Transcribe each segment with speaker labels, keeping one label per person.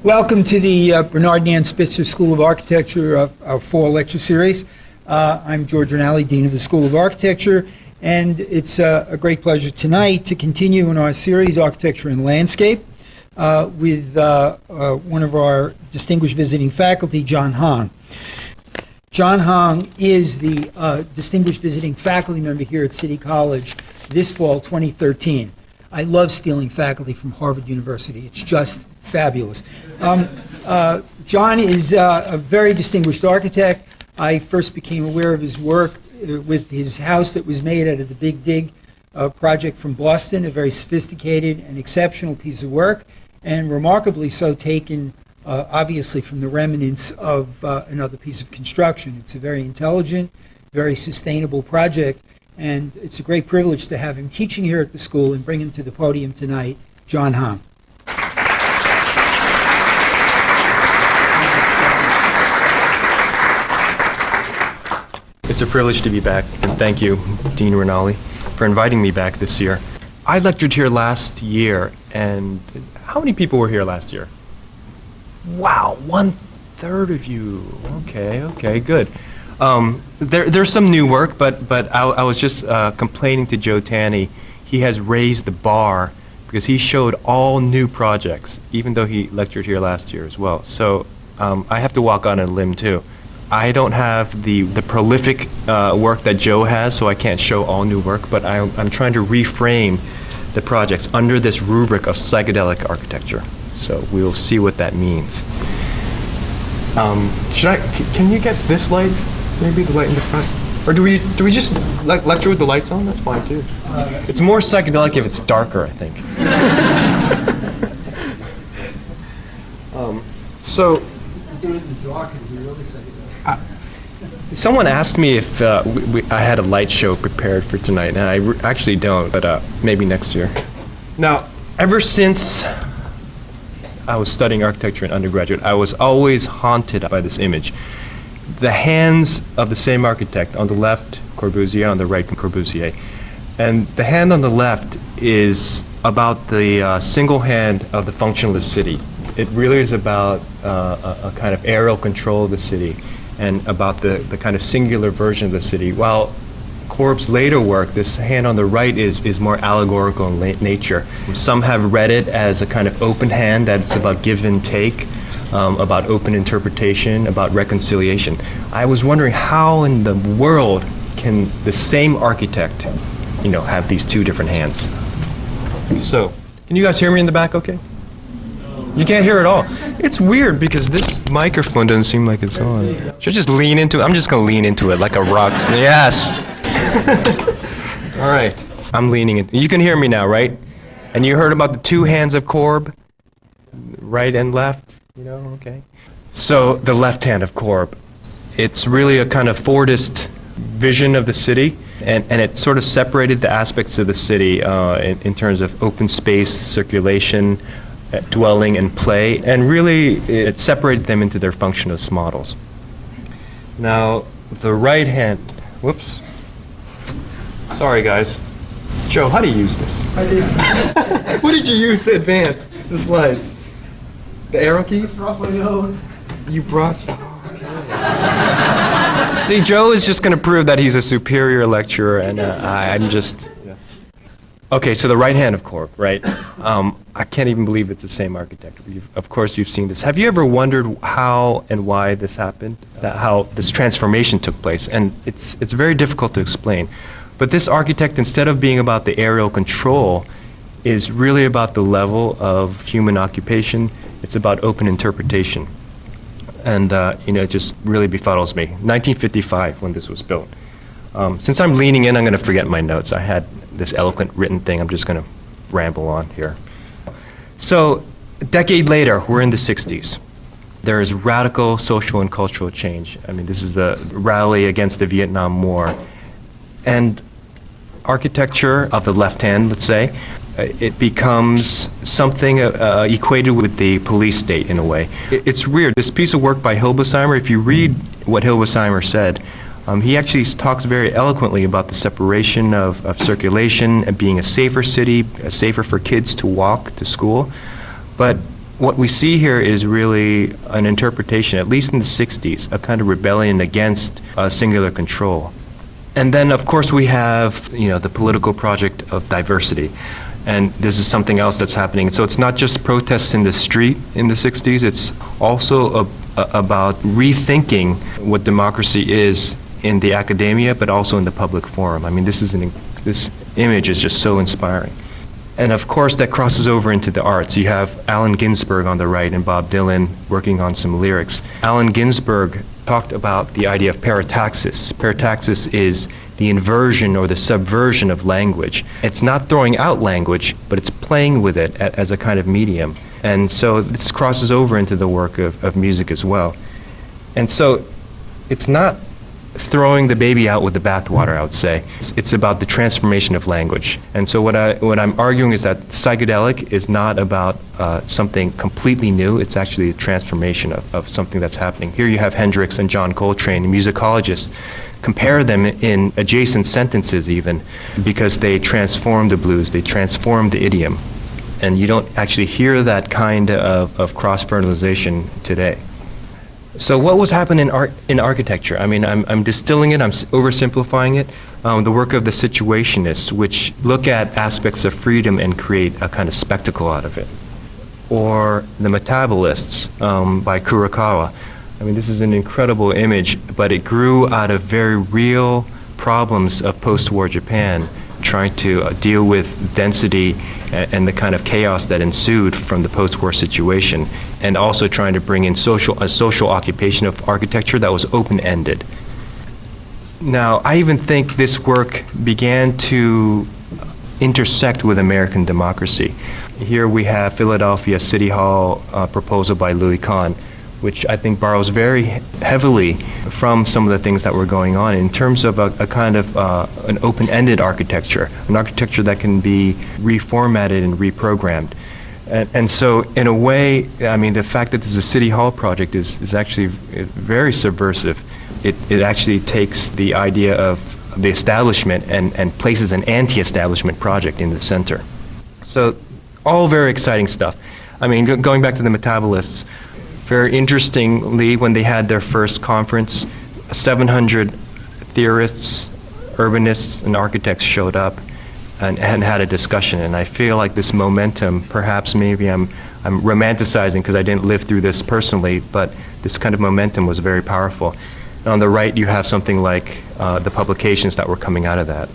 Speaker 1: Welcome to the Bernard Nan Spitzer School of Architecture of our fall lecture series. I'm George Rinaldi, Dean of the School of Architecture, and it's a great pleasure tonight to continue in our series, Architecture and Landscape, with one of our distinguished visiting faculty, John Hong. John Hong is the distinguished visiting faculty member here at City College this fall, 2013. I love stealing faculty from Harvard University. It's just fabulous. John is a very distinguished architect. I first became aware of his work with his house that was made out of the Big Dig project from Boston, a very sophisticated and exceptional piece of work, and remarkably so taken, obviously, from the remnants of another piece of construction. It's a very intelligent, very sustainable project, and it's a great privilege to have him teaching here at the school and bring him to the podium tonight, John Hong.
Speaker 2: It's a privilege to be back, and thank you, Dean Rinaldi, for inviting me back this year. I lectured here last year, and how many people were here last year? Wow, 1/3 of you. Okay, good. There's some new work, but I was just complaining to Joe Tanny. He has raised the bar because he showed all new projects, even though he lectured here last year as well. So I have to walk on a limb too. I don't have the prolific work that Joe has, so I can't show all new work, but I'm trying to reframe the projects under this rubric of psychedelic architecture. So we'll see what that means. Can you get this light, maybe the light in the front? Or do we just lecture with the lights on? That's fine too. It's more psychedelic if it's darker, I think. So.
Speaker 1: Do it in the dark and be really psychedelic.
Speaker 2: Someone asked me if I had a light show prepared for tonight, and I actually don't, but maybe next year. Now, ever since I was studying architecture in undergraduate, I was always haunted by this image. The hands of the same architect, on the left, Corbusier, on the right, Corbusier. And the hand on the left is about the single hand of the functionalist city. It really is about a kind of aerial control of the city, and about the kind of singular version of the city. While Corb's later work, this hand on the right is more allegorical in nature. Some have read it as a kind of open hand that's about give and take, about open interpretation, about reconciliation. I was wondering how in the world can the same architect, have these two different hands? So, can you guys hear me in the back okay? You can't hear it all. It's weird because this microphone doesn't seem like it's on. Should I just lean into it? I'm just going to lean into it like a rock. Yes. All right. I'm leaning in. You can hear me now, right? And you heard about the two hands of Corb, right and left, okay. So the left hand of Corb, it's really a kind of Fordist vision of the city, and it sort of separated the aspects of the city in terms of open space, circulation, dwelling and play, and really it separated them into their functionalist models. Now, the right hand, whoops. Sorry guys. Joe, how do you use this?
Speaker 1: I did.
Speaker 2: What did you use to advance the slides? The arrow keys?
Speaker 1: I brought my own.
Speaker 2: You brought... See, Joe is just going to prove that he's a superior lecturer, and I'm just... Yes. Okay, so the right hand of Corb, right? I can't even believe it's the same architect. Of course, you've seen this. Have you ever wondered how and why this happened? How this transformation took place? And it's very difficult to explain. But this architect, instead of being about the aerial control, is really about the level of human occupation. It's about open interpretation. And, it just really befuddles me. 1955, when this was built. Since I'm leaning in, I'm going to forget my notes. I had this eloquent written thing. I'm just going to ramble on here. So, a decade later, we're in the 60s. There is radical social and cultural change. I mean, this is a rally against the Vietnam War. And architecture of the left hand, let's say, it becomes something equated with the police state in a way. It's weird. This piece of work by Hilbesheimer, if you read what Hilbesheimer said, he actually talks very eloquently about the separation of circulation and being a safer city, safer for kids to walk to school. But what we see here is really an interpretation, at least in the 60s, a kind of rebellion against singular control. And then, of course, we have, the political project of diversity. And this is something else that's happening. So it's not just protests in the street in the 60s, it's also about rethinking what democracy is in the academia, but also in the public forum. I mean, this image is just so inspiring. And of course, that crosses over into the arts. You have Allen Ginsberg on the right and Bob Dylan working on some lyrics. Allen Ginsberg talked about the idea of parataxis. Parataxis is the inversion or the subversion of language. It's not throwing out language, but it's playing with it as a kind of medium. And so this crosses over into the work of music as well. And so it's not throwing the baby out with the bathwater, I would say. It's about the transformation of language. And so what I'm arguing is that psychedelic is not about something completely new. It's actually a transformation of something that's happening. Here you have Hendrix and John Coltrane, musicologists. Compare them in adjacent sentences even, because they transform the blues, they transform the idiom. And you don't actually hear that kind of cross-fertilization today. So what was happening in architecture? I mean, I'm distilling it, I'm oversimplifying it. The work of the Situationists, which look at aspects of freedom and create a kind of spectacle out of it. Or the Metabolists by Kurokawa. I mean, this is an incredible image, but it grew out of very real problems of post-war Japan, trying to deal with density and the kind of chaos that ensued from the post-war situation, and also trying to bring in a social occupation of architecture that was open-ended. Now, I even think this work began to intersect with American democracy. Here we have Philadelphia City Hall proposal by Louis Kahn, which I think borrows very heavily from some of the things that were going on in terms of a kind of an open-ended architecture, an architecture that can be reformatted and reprogrammed. And so, in a way, I mean, the fact that this is a City Hall project is actually very subversive. It actually takes the idea of the establishment and places an anti-establishment project in the center. So, all very exciting stuff. I mean, going back to the Metabolists, very interestingly, when they had their first conference, 700 theorists, urbanists, and architects showed up and had a discussion. And I feel like this momentum, perhaps maybe I'm romanticizing because I didn't live through this personally, but this kind of momentum was very powerful. And on the right, you have something like the publications that were coming out of that.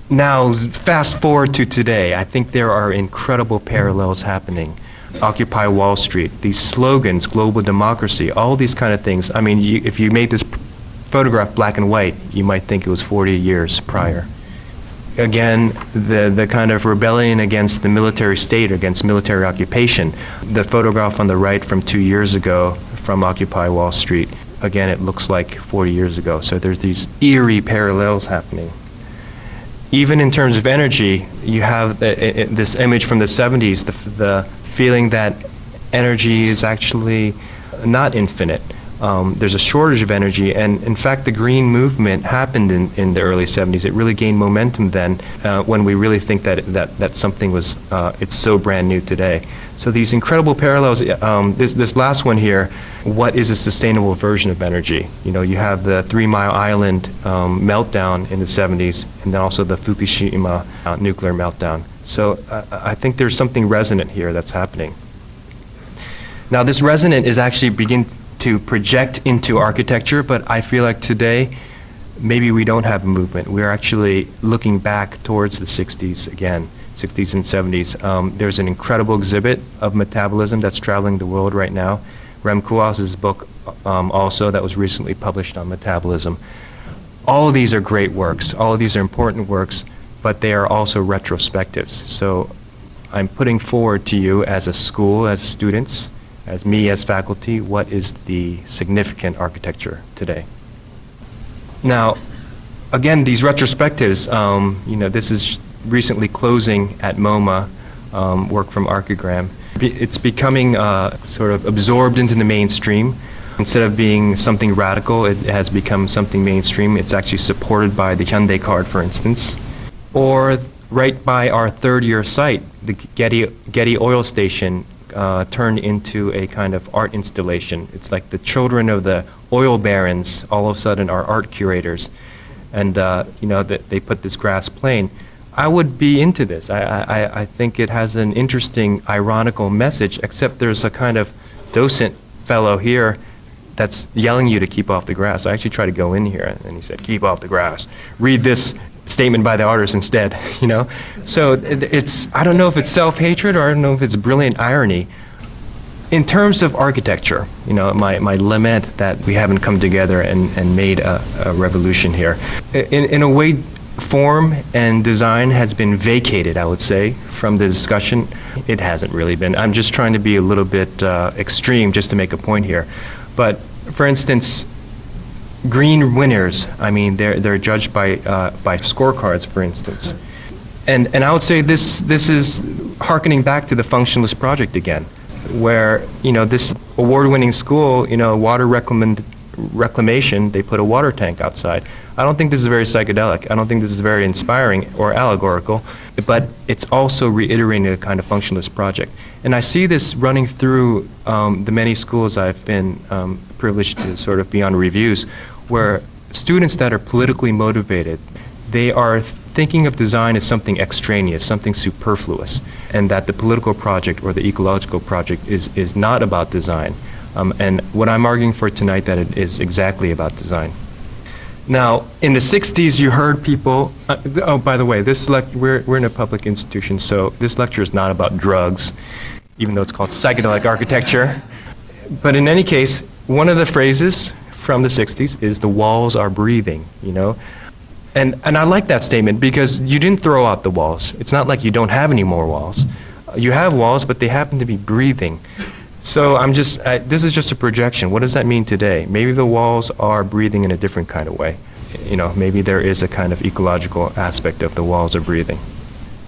Speaker 2: Now, fast forward to today, I think there are incredible parallels happening. Occupy Wall Street, these slogans, global democracy, all these kind of things. I mean, if you made this photograph black and white, you might think it was 40 years prior. Again, the kind of rebellion against the military state, against military occupation. The photograph on the right from 2 years ago from Occupy Wall Street, again, it looks like 40 years ago. So there's these eerie parallels happening. Even in terms of energy, you have this image from the 70s, the feeling that energy is actually not infinite. There's a shortage of energy, and in fact the green movement happened in the early 70s. It really gained momentum then when we really think that something was, it's so brand new today. So these incredible parallels, this last one here, what is a sustainable version of energy? You know, you have the 3 Mile Island meltdown in the 70s, and then also the Fukushima nuclear meltdown. So I think there's something resonant here that's happening. Now this resonant is actually beginning to project into architecture, but I feel like today maybe we don't have a movement. We're actually looking back towards the 60s again, 60s and 70s. There's an incredible exhibit of metabolism that's traveling the world right now. Rem Koolhaas's book also that was recently published on metabolism. All of these are great works. All of these are important works, but they are also retrospectives. So I'm putting forward to you as a school, as students, as me as faculty, what is the significant architecture today? Now, again, these retrospectives, this is recently closing at MoMA, work from Archigram. It's becoming sort of absorbed into the mainstream. Instead of being something radical, it has become something mainstream. It's actually supported by the Hyundai card, for instance. Or right by our third-year site, the Getty oil station turned into a kind of art installation. It's like the children of the oil barons all of a sudden are art curators, and they put this grass plain. I would be into this. I think it has an interesting, ironical message, except there's a kind of docent fellow here that's yelling you to keep off the grass. I actually tried to go in here, and he said, keep off the grass. Read this statement by the artist instead, So it's, I don't know if it's self-hatred or I don't know if it's brilliant irony. In terms of architecture, my lament that we haven't come together and made a revolution here. In a way, form and design has been vacated, I would say, from the discussion. It hasn't really been. I'm just trying to be a little bit extreme just to make a point here. But for instance, green winners, they're judged by scorecards, for instance. And I would say this is hearkening back to the functionalist project again, where, this award-winning school, water reclamation, they put a water tank outside. I don't think this is very psychedelic. I don't think this is very inspiring or allegorical, but it's also reiterating a kind of functionalist project. And I see this running through the many schools I've been privileged to sort of be on reviews, where students that are politically motivated, they are thinking of design as something extraneous, something superfluous, and that the political project or the ecological project is not about design. And what I'm arguing for tonight, that it is exactly about design. Now, in the 60s, you heard people, oh, by the way, we're in a public institution, so this lecture is not about drugs, even though it's called psychedelic architecture. But in any case, one of the phrases from the 60s is the walls are breathing, And I like that statement because you didn't throw out the walls. It's not like you don't have any more walls. You have walls, but they happen to be breathing. So this is just a projection. What does that mean today? Maybe the walls are breathing in a different kind of way. Maybe there is a kind of ecological aspect of the walls are breathing.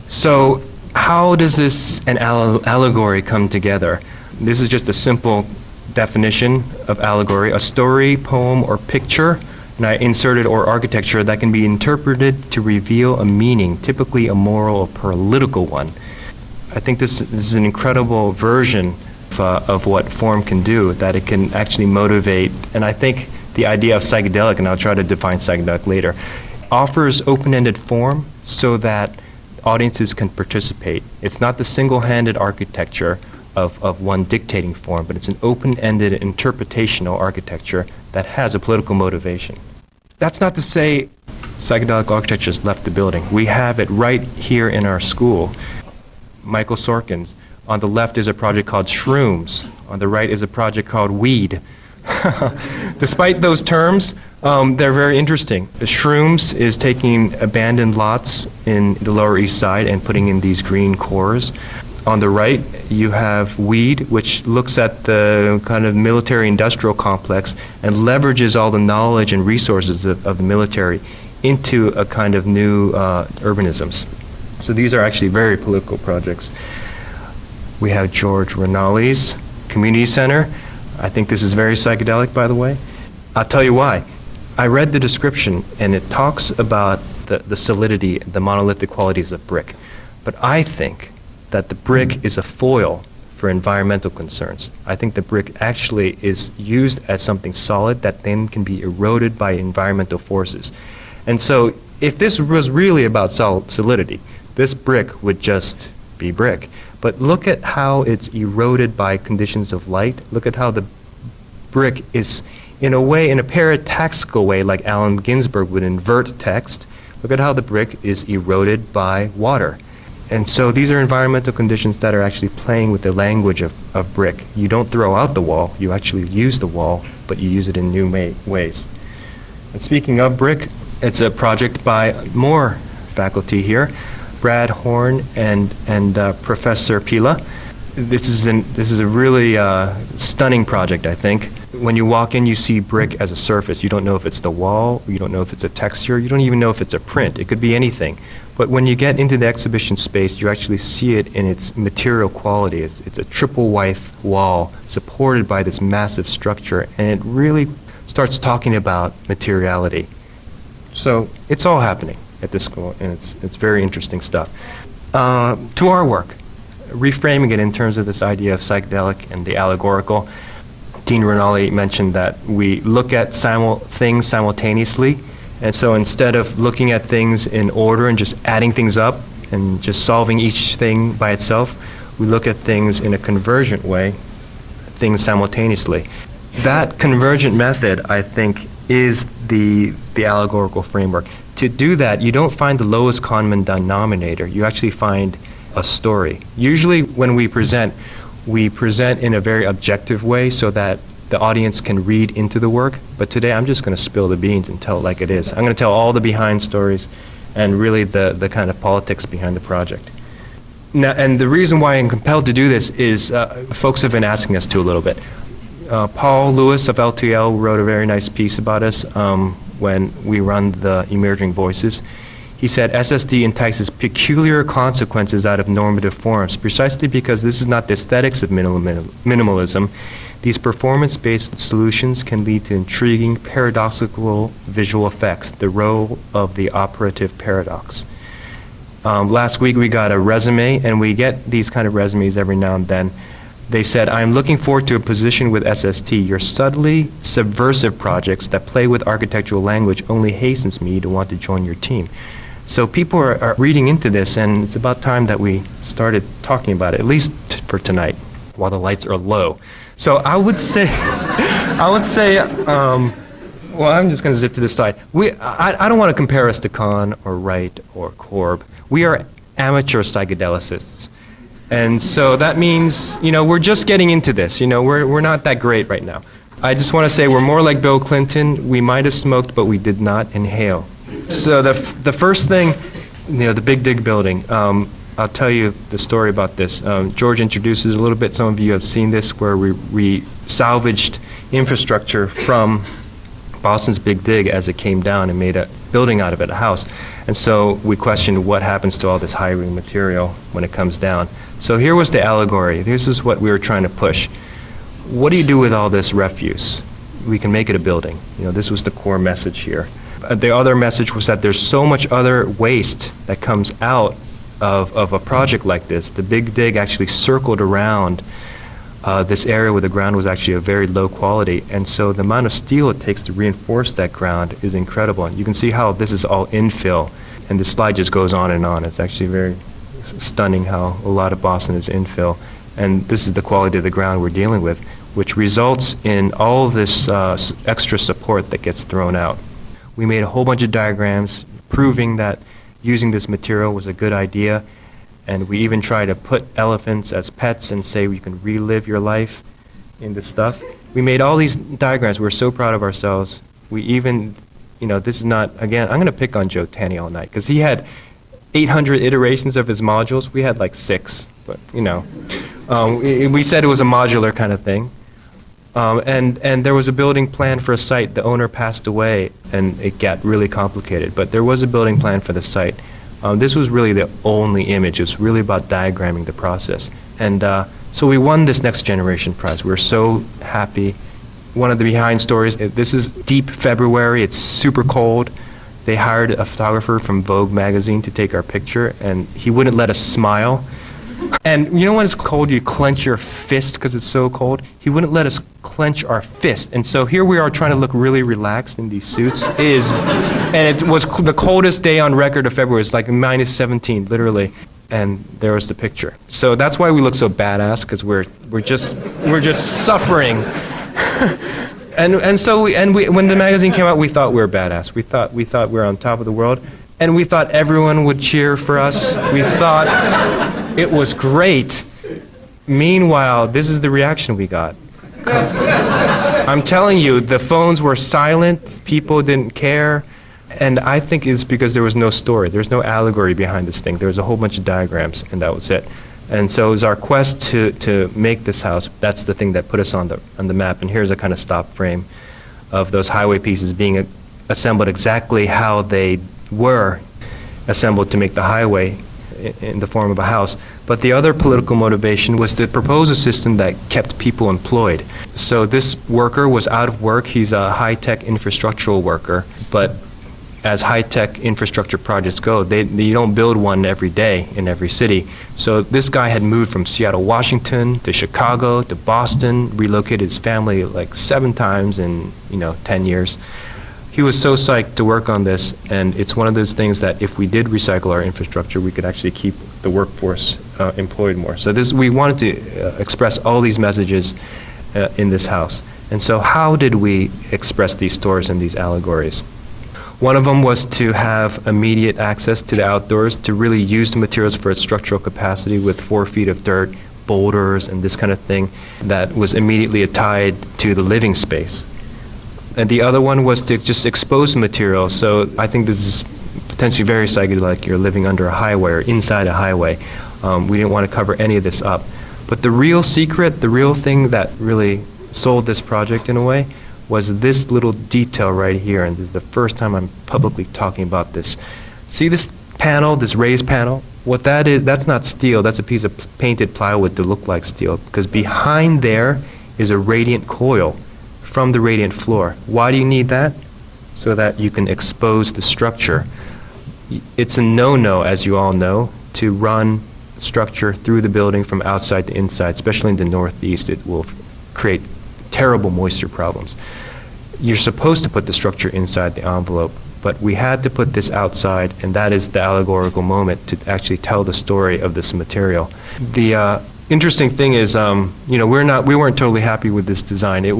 Speaker 2: So how does this and allegory come together? This is just a simple definition of allegory: a story, poem, or picture, and I inserted or architecture that can be interpreted to reveal a meaning, typically a moral or political one. I think this is an incredible version of what form can do, that it can actually motivate. And I think the idea of psychedelic, and I'll try to define psychedelic later, offers open-ended form so that audiences can participate. It's not the single-handed architecture of one dictating form, but it's an open-ended interpretational architecture that has a political motivation. That's not to say psychedelic architecture has left the building. We have it right here in our school. Michael Sorkin's. On the left is a project called Shrooms. On the right is a project called Weed. Despite those terms, they're very interesting. Shrooms is taking abandoned lots in the Lower East Side and putting in these green cores. On the right, you have Weed, which looks at the kind of military-industrial complex and leverages all the knowledge and resources of the military into a kind of new urbanisms. So these are actually very political projects. We have George Rinaldi's Community Center. I think this is very psychedelic, by the way. I'll tell you why. I read the description, and it talks about the solidity, the monolithic qualities of brick. But I think that the brick is a foil for environmental concerns. I think the brick actually is used as something solid that then can be eroded by environmental forces. And so if this was really about solidity, this brick would just be brick. But look at how it's eroded by conditions of light. Look at how the brick is, in a way, in a paradoxical way, like Allen Ginsberg would invert text. Look at how the brick is eroded by water. And so these are environmental conditions that are actually playing with the language of brick. You don't throw out the wall, you actually use the wall, but you use it in new ways. And speaking of brick, it's a project by more faculty here. Brad Horn and Professor Pila. This is a really stunning project, I think. When you walk in, you see brick as a surface. You don't know if it's the wall, you don't know if it's a texture, you don't even know if it's a print. It could be anything. But when you get into the exhibition space, you actually see it in its material quality. It's a triple white wall supported by this massive structure, and it really starts talking about materiality. So it's all happening at this school, and it's very interesting stuff. To our work, reframing it in terms of this idea of psychedelic and the allegorical. Dean Rinaldi mentioned that we look at things simultaneously, and so instead of looking at things in order and just adding things up and just solving each thing by itself, we look at things in a convergent way, things simultaneously. That convergent method, I think, is the allegorical framework. To do that, you don't find the lowest common denominator. You actually find a story. Usually when we present in a very objective way so that the audience can read into the work. But today I'm just going to spill the beans and tell it like it is. I'm going to tell all the behind stories and really the kind of politics behind the project. Now, and the reason why I'm compelled to do this is folks have been asking us to a little bit. Paul Lewis of LTL wrote a very nice piece about us when we run the Emerging Voices. He said, SSD entices peculiar consequences out of normative forms, precisely because this is not the aesthetics of minimalism. These performance-based solutions can lead to intriguing, paradoxical visual effects, the role of the operative paradox. Last week we got a resume, and we get these kind of resumes every now and then. They said, I'm looking forward to a position with SST. Your subtly subversive projects that play with architectural language only hastens me to want to join your team. So people are reading into this, and it's about time that we started talking about it, at least for tonight, while the lights are low. So I would say, well, I'm just going to zip to this side. I don't want to compare us to Kahn or Wright or Corb. We are amateur psychedelicists. And so that means, we're just getting into this. We're not that great right now. I just want to say we're more like Bill Clinton. We might have smoked, but we did not inhale. So the first thing, the Big Dig building, I'll tell you the story about this. George introduces a little bit. Some of you have seen this, where we salvaged infrastructure from Boston's Big Dig as it came down and made a building out of it, a house. And so we questioned what happens to all this highway material when it comes down. So here was the allegory. This is what we were trying to push. What do you do with all this refuse? We can make it a building. This was the core message here. The other message was that there's so much other waste that comes out of a project like this. The Big Dig actually circled around this area where the ground was actually of very low quality, and so the amount of steel it takes to reinforce that ground is incredible. And you can see how this is all infill, and the slide just goes on and on. It's actually very stunning how a lot of Boston is infill, and this is the quality of the ground we're dealing with, which results in all this extra support that gets thrown out. We made a whole bunch of diagrams proving that using this material was a good idea, and we even try to put elephants as pets and say you can relive your life in this stuff. We made all these diagrams. We're so proud of ourselves. We even, this is not, again, I'm going to pick on Joe Tanny all night, because he had 800 iterations of his modules. We had like 6, but, we said it was a modular kind of thing. And there was a building plan for a site. The owner passed away, and it got really complicated. But there was a building plan for the site. This was really the only image. It's really about diagramming the process. And so we won this Next Generation Prize. We were so happy. One of the behind stories, this is deep February. It's super cold. They hired a photographer from Vogue magazine to take our picture, and he wouldn't let us smile. And when it's cold, you clench your fist because it's so cold. He wouldn't let us clench our fist. And so here we are trying to look really relaxed in these suits. And it was the coldest day on record of February. It's like minus 17, literally. And there was the picture. So that's why we look so badass, because we're just suffering. and so when the magazine came out, we thought we were badass. We thought we were on top of the world. And we thought everyone would cheer for us. We thought it was great. Meanwhile, this is the reaction we got. I'm telling you, the phones were silent, people didn't care, and I think it's because there was no story. There's no allegory behind this thing. There was a whole bunch of diagrams, and that was it. And so it was our quest to make this house. That's the thing that put us on the map. And here's a kind of stop frame of those highway pieces being assembled exactly how they were assembled to make the highway in the form of a house. But the other political motivation was to propose a system that kept people employed. So this worker was out of work. He's a high-tech infrastructural worker, but as high-tech infrastructure projects go, you don't build one every day in every city. So this guy had moved from Seattle, Washington to Chicago to Boston, relocated his family like 7 times in 10 years. He was so psyched to work on this, and it's one of those things that if we did recycle our infrastructure, we could actually keep the workforce employed more. So we wanted to express all these messages in this house. And so how did we express these stories and these allegories? One of them was to have immediate access to the outdoors, to really use the materials for its structural capacity with 4 feet of dirt, boulders, and this kind of thing that was immediately tied to the living space. And the other one was to just expose the material. So I think this is potentially very psychedelic. You're living under a highway or inside a highway. We didn't want to cover any of this up. But the real secret, the real thing that really sold this project in a way, was this little detail right here, and this is the first time I'm publicly talking about this. See this panel, this raised panel? What that is, that's not steel, that's a piece of painted plywood to look like steel, because behind there is a radiant coil from the radiant floor. Why do you need that? So that you can expose the structure. It's a no-no, as you all know, to run structure through the building from outside to inside, especially in the Northeast. It will create terrible moisture problems. You're supposed to put the structure inside the envelope, but we had to put this outside, and that is the allegorical moment to actually tell the story of this material. The interesting thing is, we weren't totally happy with this design. It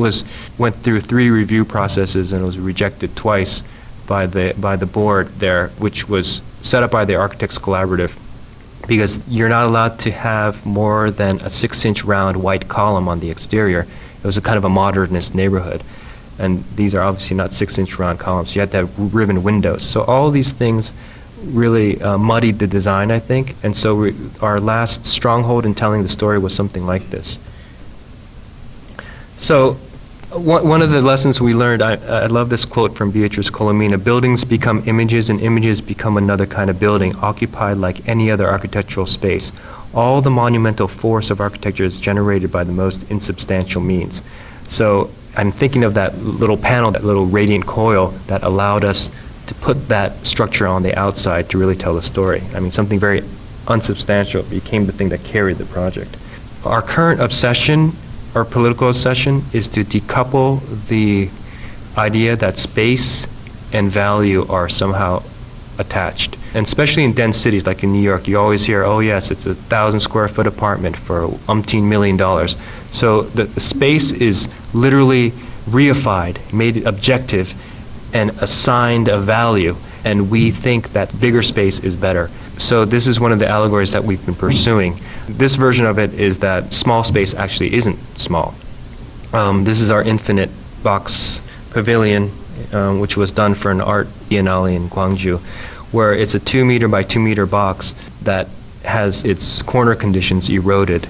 Speaker 2: went through 3 review processes and it was rejected twice by the board there, which was set up by the Architects Collaborative, because you're not allowed to have more than a 6-inch round white column on the exterior. It was a kind of a modernist neighborhood. And these are obviously not 6-inch round columns. You had to have ribbon windows. So all these things really muddied the design, I think. And so our last stronghold in telling the story was something like this. So one of the lessons we learned, I love this quote from Beatrice Colomina: buildings become images and images become another kind of building, occupied like any other architectural space. All the monumental force of architecture is generated by the most insubstantial means. So I'm thinking of that little panel, that little radiant coil that allowed us to put that structure on the outside to really tell the story. I mean, something very unsubstantial became the thing that carried the project. Our current obsession, our political obsession, is to decouple the idea that space and value are somehow attached. And especially in dense cities like in New York, you always hear, oh yes, it's a 1,000 square foot apartment for umpteen $1 million. So the space is literally reified, made objective, and assigned a value. And we think that bigger space is better. So this is one of the allegories that we've been pursuing. This version of it is that small space actually isn't small. This is our infinite box pavilion, which was done for an art biennale in Gwangju, where it's a 2 meter by 2 meter box that has its corner conditions eroded.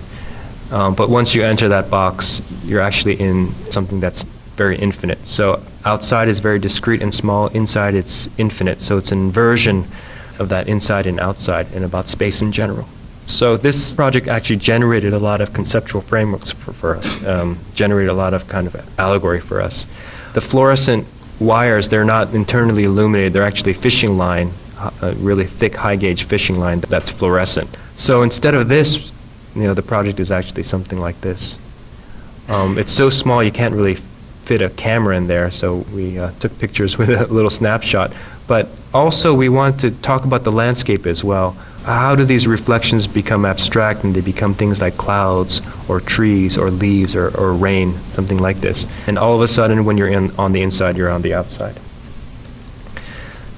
Speaker 2: But once you enter that box, you're actually in something that's very infinite. So outside is very discrete and small, inside it's infinite. So it's an inversion of that inside and outside and about space in general. So this project actually generated a lot of conceptual frameworks for us, generated a lot of kind of allegory for us. The fluorescent wires, they're not internally illuminated, they're actually fishing line, a really thick high gauge fishing line that's fluorescent. So instead of this, the project is actually something like this. It's so small you can't really fit a camera in there, so we took pictures with a little snapshot. But also we want to talk about the landscape as well. How do these reflections become abstract and they become things like clouds or trees or leaves or rain, something like this. And all of a sudden when you're on the inside, you're on the outside.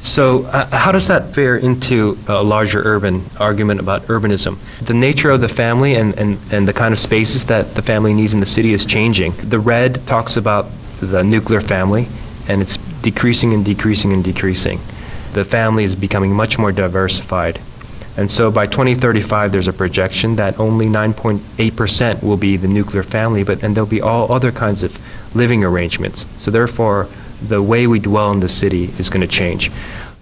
Speaker 2: So how does that fare into a larger urban argument about urbanism? The nature of the family and the kind of spaces that the family needs in the city is changing. The red talks about the nuclear family, and it's decreasing and decreasing and decreasing. The family is becoming much more diversified. And so by 2035, there's a projection that only 9.8% will be the nuclear family, and there'll be all other kinds of living arrangements. So therefore, the way we dwell in the city is going to change.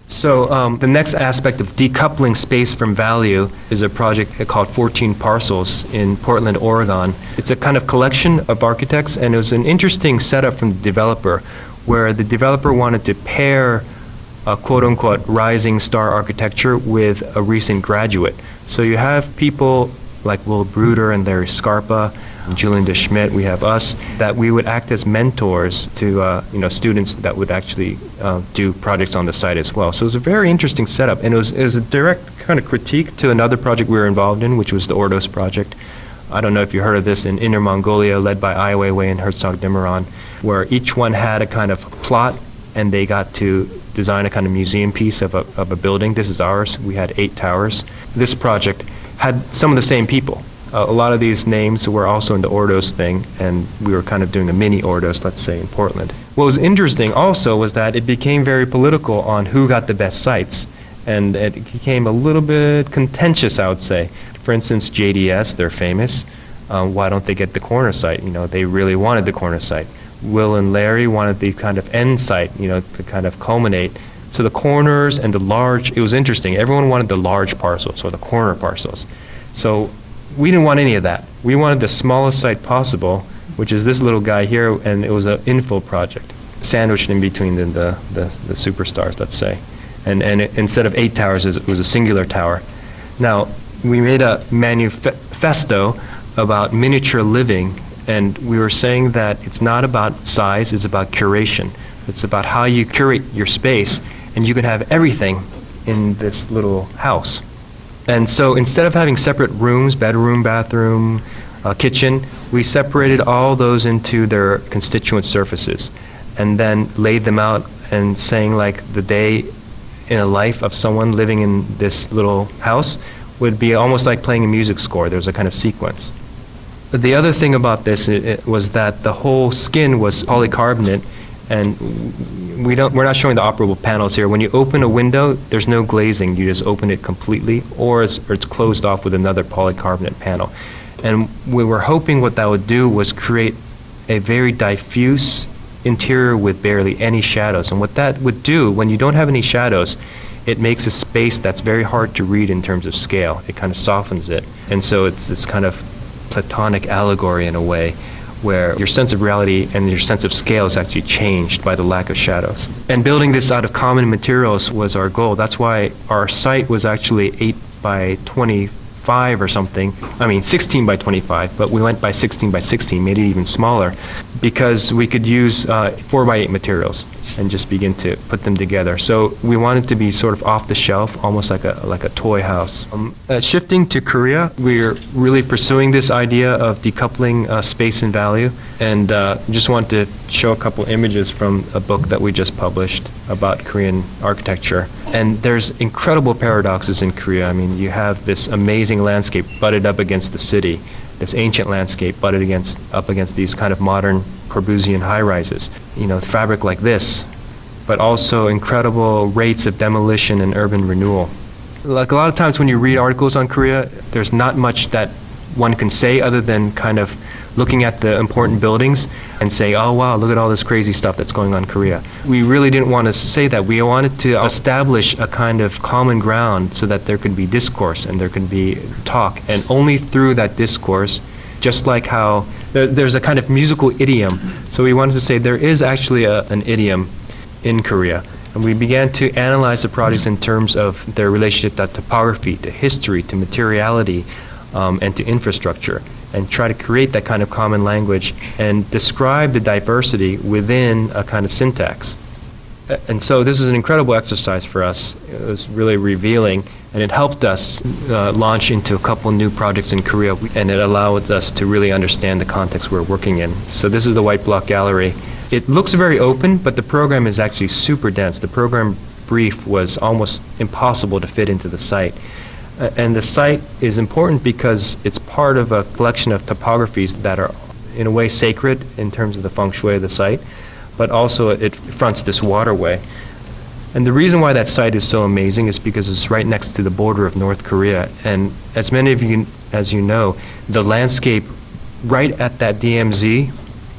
Speaker 2: So the next aspect of decoupling space from value is a project called 14 Parcels in Portland, Oregon. It's a kind of collection of architects, and it was an interesting setup from the developer, where the developer wanted to pair quote-unquote rising star architecture with a recent graduate. So you have people like Will Bruder and Larry Scarpa, Julian De Schmidt, we have us, that we would act as mentors to students that would actually do projects on the site as well. So it was a very interesting setup, and it was a direct kind of critique to another project we were involved in, which was the Ordos project. I don't know if you heard of this, in Inner Mongolia, led by Ai Weiwei and Herzog Demirhan, where each one had a kind of plot, and they got to design a kind of museum piece of a building. This is ours. We had 8 towers. This project had some of the same people. A lot of these names were also in the Ordos thing, and we were kind of doing a mini Ordos, let's say, in Portland. What was interesting also was that it became very political on who got the best sites, and it became a little bit contentious, I would say. For instance, JDS, they're famous. Why don't they get the corner site? They really wanted the corner site. Will and Larry wanted the kind of end site, to kind of culminate. So the corners and the large, it was interesting. Everyone wanted the large parcels or the corner parcels. So we didn't want any of that. We wanted the smallest site possible, which is this little guy here, and it was an infill project, sandwiched in between the superstars, let's say. And instead of 8 towers, it was a singular tower. Now, we made a manifesto about miniature living, and we were saying that it's not about size, it's about curation. It's about how you curate your space, and you can have everything in this little house. And so instead of having separate rooms, bedroom, bathroom, kitchen, we separated all those into their constituent surfaces and then laid them out and saying like the day in a life of someone living in this little house would be almost like playing a music score. There's a kind of sequence. The other thing about this it was that the whole skin was polycarbonate, and we're not showing the operable panels here. When you open a window, there's no glazing. You just open it completely, or it's closed off with another polycarbonate panel. And we were hoping what that would do was create a very diffuse interior with barely any shadows. And what that would do, when you don't have any shadows, it makes a space that's very hard to read in terms of scale. It kind of softens it. And so it's this kind of Platonic allegory in a way, where your sense of reality and your sense of scale is actually changed by the lack of shadows. And building this out of common materials was our goal. That's why our site was actually 8 by 25 or something. 16 by 25, but we went by 16 by 16, made it even smaller, because we could use 4 by 8 materials and just begin to put them together. So we wanted to be sort of off the shelf, almost like a toy house. Shifting to Korea, we're really pursuing this idea of decoupling space and value, and just want to show a couple images from a book that we just published about Korean architecture. And there's incredible paradoxes in Korea. You have this amazing landscape butted up against the city, this ancient landscape butted up against these kind of modern Corbusian high-rises. Fabric like this, but also incredible rates of demolition and urban renewal. Like a lot of times when you read articles on Korea, there's not much that one can say other than kind of looking at the important buildings and say, oh wow, look at all this crazy stuff that's going on in Korea. We really didn't want to say that. We wanted to establish a kind of common ground so that there could be discourse and there could be talk. And only through that discourse, just like how there's a kind of musical idiom. So we wanted to say there is actually an idiom in Korea. And we began to analyze the projects in terms of their relationship to topography, to history, to materiality, and to infrastructure, and try to create that kind of common language and describe the diversity within a kind of syntax. And so this is an incredible exercise for us. It was really revealing, and it helped us launch into a couple new projects in Korea, and it allowed us to really understand the context we're working in. So this is the White Block Gallery. It looks very open, but the program is actually super dense. The program brief was almost impossible to fit into the site. And the site is important because it's part of a collection of topographies that are in a way sacred in terms of the feng shui of the site, but also it fronts this waterway. And the reason why that site is so amazing is because it's right next to the border of North Korea. And as many of you, as you know, the landscape right at that DMZ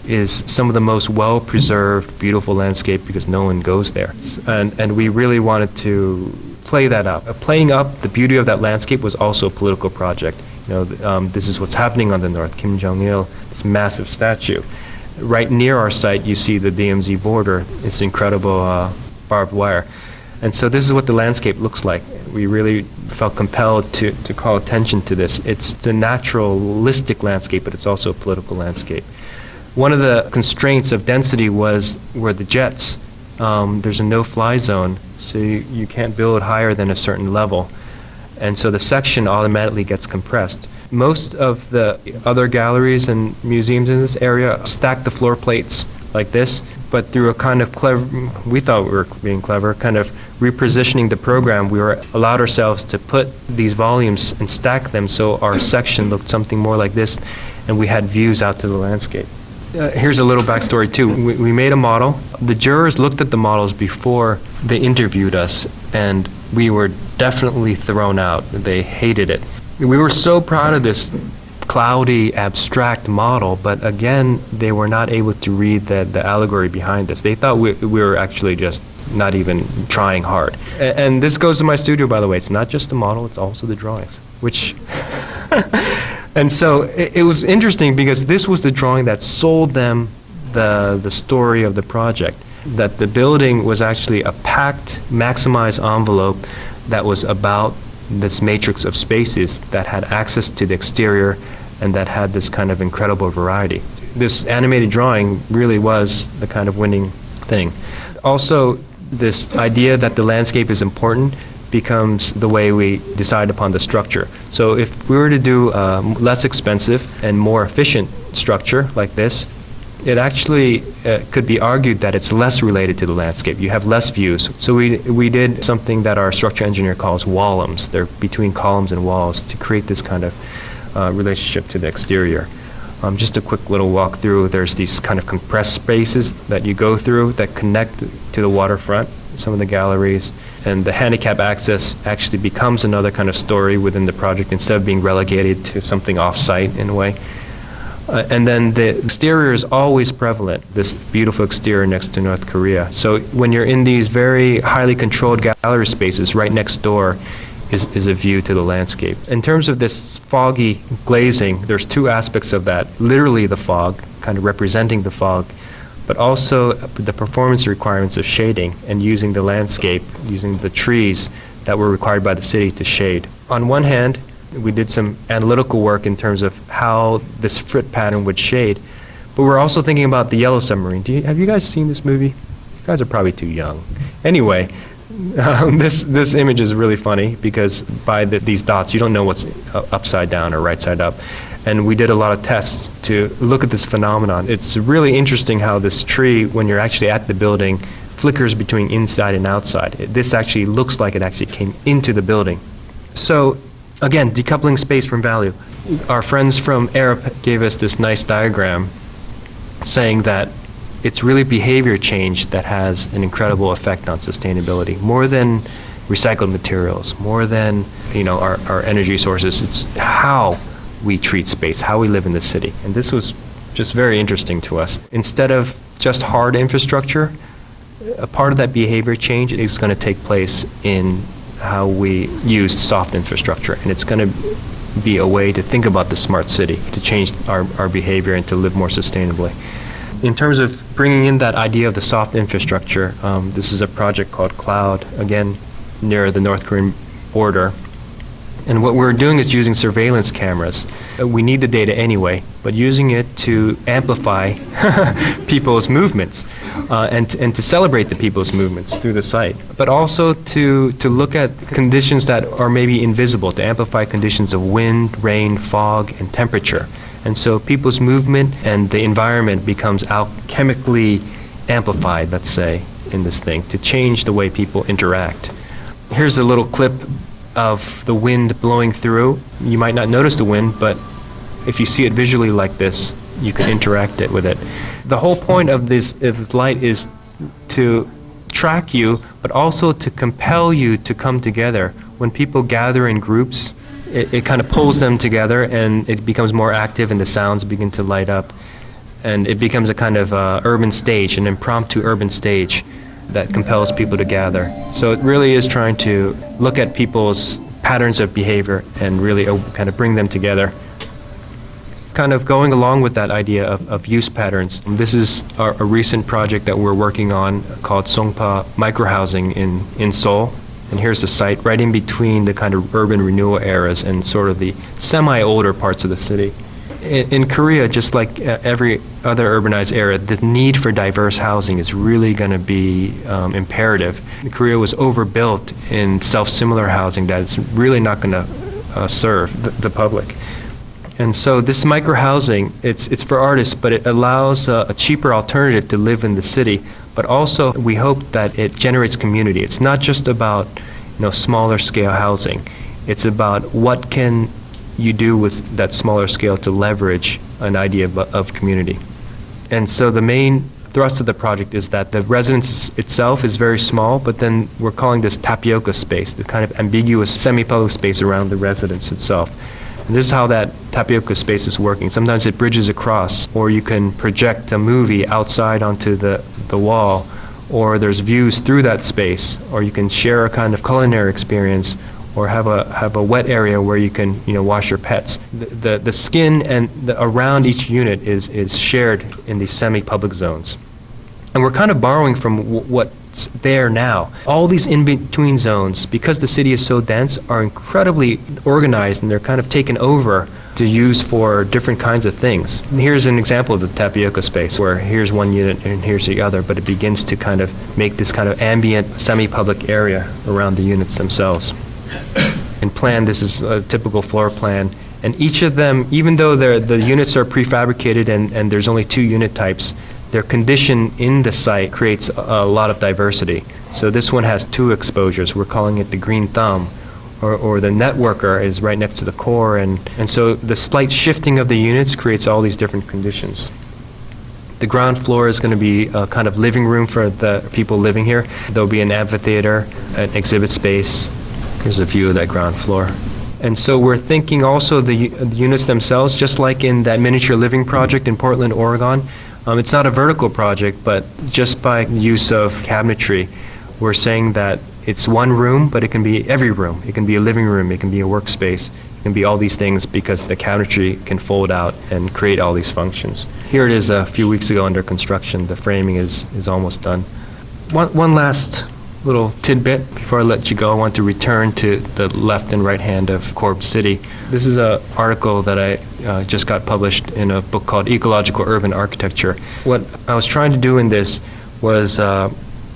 Speaker 2: is some of the most well-preserved, beautiful landscape because no one goes there. And we really wanted to play that up. Playing up the beauty of that landscape was also a political project. This is what's happening on the north. Kim Jong-il, this massive statue. Right near our site, you see the DMZ border. It's incredible barbed wire. And so this is what the landscape looks like. We really felt compelled to call attention to this. It's a naturalistic landscape, but it's also a political landscape. One of the constraints of density were the jets. There's a no-fly zone, so you can't build higher than a certain level. And so the section automatically gets compressed. Most of the other galleries and museums in this area stack the floor plates like this, but through a kind of clever, we thought we were being clever, kind of repositioning the program, we allowed ourselves to put these volumes and stack them so our section looked something more like this, and we had views out to the landscape. Here's a little backstory too. We made a model. The jurors looked at the models before they interviewed us, and we were definitely thrown out. They hated it. We were so proud of this cloudy, abstract model, but again, they were not able to read the allegory behind this. They thought we were actually just not even trying hard. And this goes to my studio, by the way. It's not just the model, it's also the drawings, which... And so it was interesting because this was the drawing that sold them the story of the project, that the building was actually a packed, maximized envelope that was about this matrix of spaces that had access to the exterior and that had this kind of incredible variety. This animated drawing really was the kind of winning thing. Also, this idea that the landscape is important becomes the way we decide upon the structure. So if we were to do a less expensive and more efficient structure like this, it actually could be argued that it's less related to the landscape. You have less views. So we did something that our structure engineer calls wallums. They're between columns and walls to create this kind of relationship to the exterior. Just a quick little walk through. There's these kind of compressed spaces that you go through that connect to the waterfront, some of the galleries. And the handicap access actually becomes another kind of story within the project instead of being relegated to something off-site in a way. And then the exterior is always prevalent, this beautiful exterior next to North Korea. So when you're in these very highly controlled gallery spaces, right next door is a view to the landscape. In terms of this foggy glazing, there's two aspects of that. Literally the fog, kind of representing the fog, but also the performance requirements of shading and using the landscape, using the trees that were required by the city to shade. On one hand, we did some analytical work in terms of how this frit pattern would shade, but we're also thinking about the Yellow Submarine. Have you guys seen this movie? You guys are probably too young. Anyway, this image is really funny because by these dots, you don't know what's upside down or right side up. And we did a lot of tests to look at this phenomenon. It's really interesting how this tree, when you're actually at the building, flickers between inside and outside. This actually looks like it actually came into the building. So, again, decoupling space from value. Our friends from Arup gave us this nice diagram saying that it's really behavior change that has an incredible effect on sustainability, more than recycled materials, more than our energy sources. It's how we treat space, how we live in the city. And this was just very interesting to us. Instead of just hard infrastructure, a part of that behavior change is going to take place in how we use soft infrastructure. And it's going to be a way to think about the smart city, to change our behavior and to live more sustainably. In terms of bringing in that idea of the soft infrastructure, this is a project called Cloud, again, near the North Korean border. And what we're doing is using surveillance cameras. We need the data anyway, but using it to amplify people's movements and to celebrate the people's movements through the site, but also to look at conditions that are maybe invisible, to amplify conditions of wind, rain, fog, and temperature. And so people's movement and the environment becomes alchemically amplified, let's say, in this thing, to change the way people interact. Here's a little clip of the wind blowing through. You might not notice the wind, but if you see it visually like this, you can interact with it. The whole point of this light is to track you, but also to compel you to come together. When people gather in groups, it kind of pulls them together and it becomes more active and the sounds begin to light up. And it becomes a kind of urban stage, an impromptu urban stage that compels people to gather. So it really is trying to look at people's patterns of behavior and really kind of bring them together. Kind of going along with that idea of use patterns, this is a recent project that we're working on called Songpa microhousing in Seoul. And here's the site right in between the kind of urban renewal eras and sort of the semi-older parts of the city. In Korea, just like every other urbanized era, the need for diverse housing is really going to be imperative. Korea was overbuilt in self-similar housing that it's really not going to serve the public. And so this micro-housing, it's for artists, but it allows a cheaper alternative to live in the city, but also we hope that it generates community. It's not just about smaller scale housing. It's about what can you do with that smaller scale to leverage an idea of community. And so the main thrust of the project is that the residence itself is very small, but then we're calling this tapioca space, the kind of ambiguous semi-public space around the residence itself. And this is how that tapioca space is working. Sometimes it bridges across, or you can project a movie outside onto the wall, or there's views through that space, or you can share a kind of culinary experience, or have a wet area where you can wash your pets. The skin and around each unit is shared in these semi-public zones. And we're kind of borrowing from what's there now. All these in-between zones, because the city is so dense, are incredibly organized, and they're kind of taken over to use for different kinds of things. And here's an example of the tapioca space, where here's one unit and here's the other, but it begins to kind of make this kind of ambient semi-public area around the units themselves. In plan, this is a typical floor plan, and each of them, even though the units are prefabricated and there's only 2 unit types, their condition in the site creates a lot of diversity. So this one has 2 exposures. We're calling it the green thumb, or the networker is right next to the core, and so the slight shifting of the units creates all these different conditions. The ground floor is going to be a kind of living room for the people living here. There'll be an amphitheater, an exhibit space. Here's a view of that ground floor. And so we're thinking also the units themselves, just like in that miniature living project in Portland, Oregon. It's not a vertical project, but just by use of cabinetry, we're saying that it's one room, but it can be every room. It can be a living room, it can be a workspace, it can be all these things because the cabinetry can fold out and create all these functions. Here it is a few weeks ago under construction. The framing is almost done. One last little tidbit before I let you go. I want to return to the left and right hand of Corb City. This is an article that I just got published in a book called Ecological Urban Architecture. What I was trying to do in this was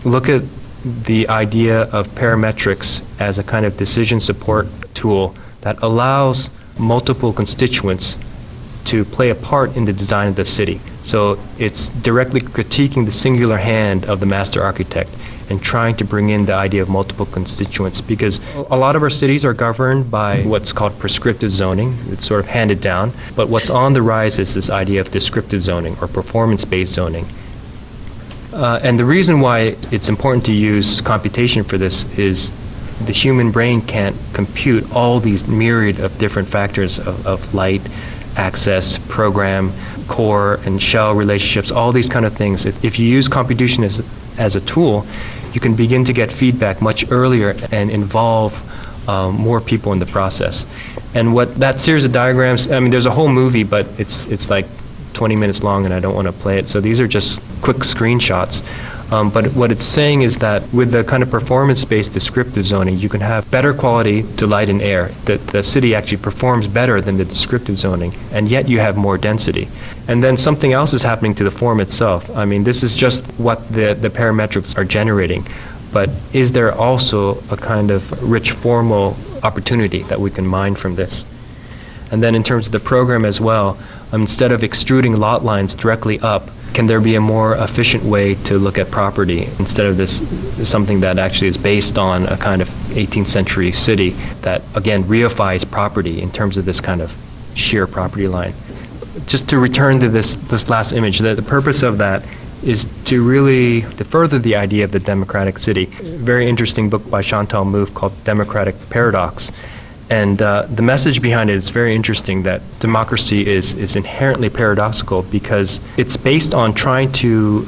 Speaker 2: look at the idea of parametrics as a kind of decision support tool that allows multiple constituents to play a part in the design of the city. So it's directly critiquing the singular hand of the master architect and trying to bring in the idea of multiple constituents, because a lot of our cities are governed by what's called prescriptive zoning. It's sort of handed down, but what's on the rise is this idea of descriptive zoning or performance-based zoning. And the reason why it's important to use computation for this is the human brain can't compute all these myriad of different factors of light, access, program, core, and shell relationships, all these kind of things. If you use computation as a tool, you can begin to get feedback much earlier and involve more people in the process. And what that series of diagrams, I mean, there's a whole movie, but it's like 20 minutes long and I don't want to play it. So these are just quick screenshots. But what it's saying is that with the kind of performance-based descriptive zoning, you can have better quality to light and air. The city actually performs better than the descriptive zoning, and yet you have more density. And then something else is happening to the form itself. I mean, this is just what the parametrics are generating. But is there also a kind of rich formal opportunity that we can mine from this? And then in terms of the program as well, instead of extruding lot lines directly up, can there be a more efficient way to look at property instead of this something that actually is based on a kind of 18th century city that, again, reifies property in terms of this kind of sheer property line? Just to return to this last image, the purpose of that is to further the idea of the democratic city. A very interesting book by Chantal Mouffe called Democratic Paradox. And the message behind it is very interesting, that democracy is inherently paradoxical because it's based on trying to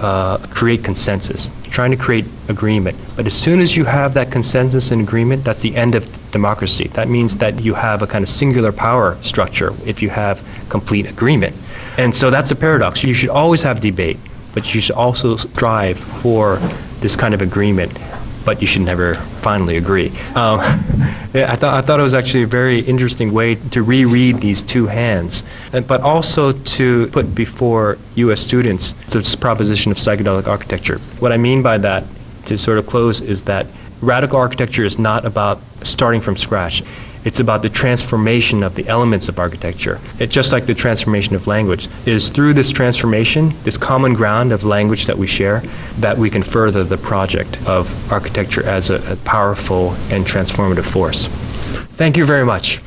Speaker 2: create consensus, trying to create agreement. But as soon as you have that consensus and agreement, that's the end of democracy. That means that you have a kind of singular power structure if you have complete agreement. And so that's the paradox. You should always have debate, but you should also strive for this kind of agreement, but you should never finally agree. I thought it was actually a very interesting way to reread these two hands, but also to put before U.S. students this proposition of psychedelic architecture. What I mean by that, to sort of close, is that radical architecture is not about starting from scratch. It's about the transformation of the elements of architecture. It's just like the transformation of language. It is through this transformation, this common ground of language that we share, that we can further the project of architecture as a powerful and transformative force. Thank you very much.